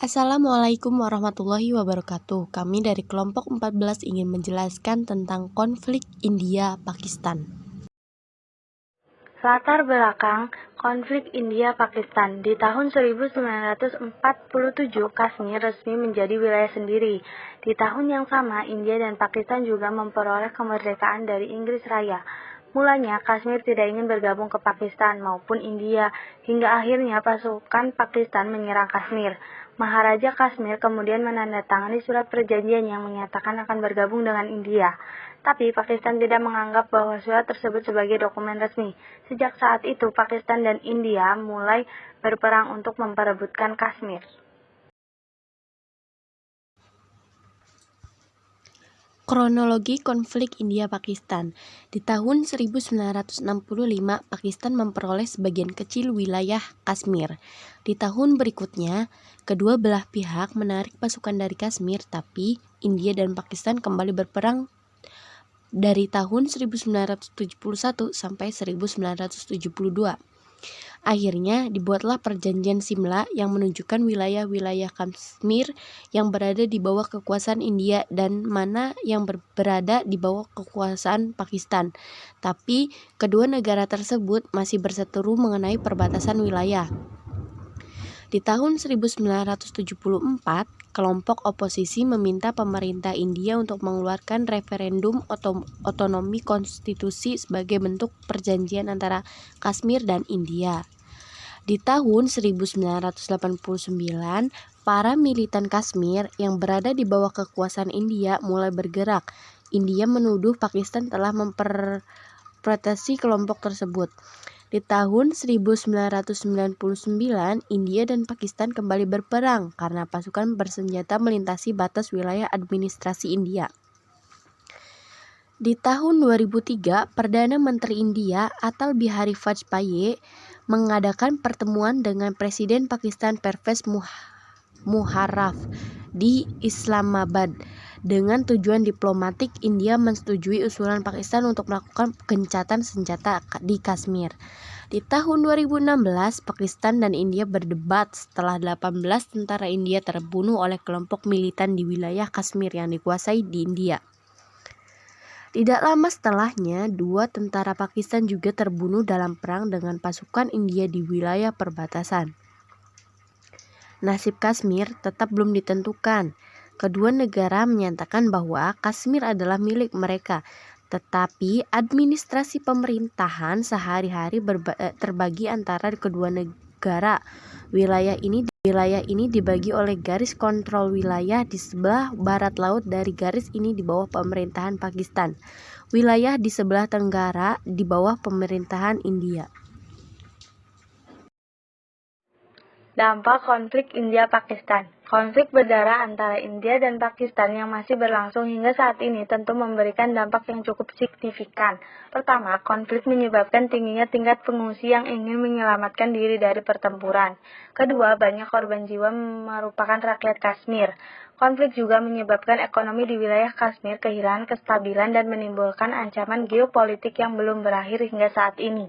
Assalamualaikum warahmatullahi wabarakatuh. Kami dari kelompok 14 ingin menjelaskan tentang konflik India-Pakistan. Latar belakang konflik India-Pakistan. Di tahun 1947, Kashmir resmi menjadi wilayah sendiri. Di tahun yang sama, India dan Pakistan juga memperoleh kemerdekaan dari Inggris Raya. Mulanya, Kashmir tidak ingin bergabung ke Pakistan maupun India, hingga akhirnya pasukan Pakistan menyerang Kashmir. Maharaja Kashmir kemudian menandatangani surat perjanjian yang menyatakan akan bergabung dengan India. Tapi Pakistan tidak menganggap bahwa surat tersebut sebagai dokumen resmi. Sejak saat itu, Pakistan dan India mulai berperang untuk memperebutkan Kashmir. Kronologi konflik India-Pakistan. Di tahun 1965, Pakistan memperoleh sebagian kecil wilayah Kashmir. Di tahun berikutnya, kedua belah pihak menarik pasukan dari Kashmir, tapi India dan Pakistan kembali berperang dari tahun 1971 sampai 1972. Akhirnya dibuatlah perjanjian Simla yang menunjukkan wilayah-wilayah Kashmir yang berada di bawah kekuasaan India dan mana yang berada di bawah kekuasaan Pakistan. Tapi kedua negara tersebut masih berseteru mengenai perbatasan wilayah. Di tahun 1974, kelompok oposisi meminta pemerintah India untuk mengeluarkan referendum otonomi konstitusi sebagai bentuk perjanjian antara Kashmir dan India. Di tahun 1989, para militan Kashmir yang berada di bawah kekuasaan India mulai bergerak. India menuduh Pakistan telah memproteksi kelompok tersebut. Di tahun 1999, India dan Pakistan kembali berperang karena pasukan bersenjata melintasi batas wilayah administrasi India. Di tahun 2003, Perdana Menteri India Atal Bihari Vajpayee mengadakan pertemuan dengan Presiden Pakistan Pervez Musharraf di Islamabad. Dengan tujuan diplomatik, India menyetujui usulan Pakistan untuk melakukan gencatan senjata di Kashmir. Di tahun 2016, Pakistan dan India berdebat setelah 18 tentara India terbunuh oleh kelompok militan di wilayah Kashmir yang dikuasai di India. Tidak lama setelahnya, 2 tentara Pakistan juga terbunuh dalam perang dengan pasukan India di wilayah perbatasan. Nasib Kashmir tetap belum ditentukan. Kedua negara menyatakan bahwa Kashmir adalah milik mereka, tetapi administrasi pemerintahan sehari-hari terbagi antara kedua negara. Wilayah ini dibagi oleh garis kontrol wilayah di sebelah barat laut dari garis ini di bawah pemerintahan Pakistan. Wilayah di sebelah tenggara di bawah pemerintahan India. Dampak konflik India-Pakistan. Konflik berdarah antara India dan Pakistan yang masih berlangsung hingga saat ini tentu memberikan dampak yang cukup signifikan. Pertama, konflik menyebabkan tingginya tingkat pengungsi yang ingin menyelamatkan diri dari pertempuran. Kedua, banyak korban jiwa merupakan rakyat Kashmir. Konflik juga menyebabkan ekonomi di wilayah Kashmir kehilangan kestabilan dan menimbulkan ancaman geopolitik yang belum berakhir hingga saat ini.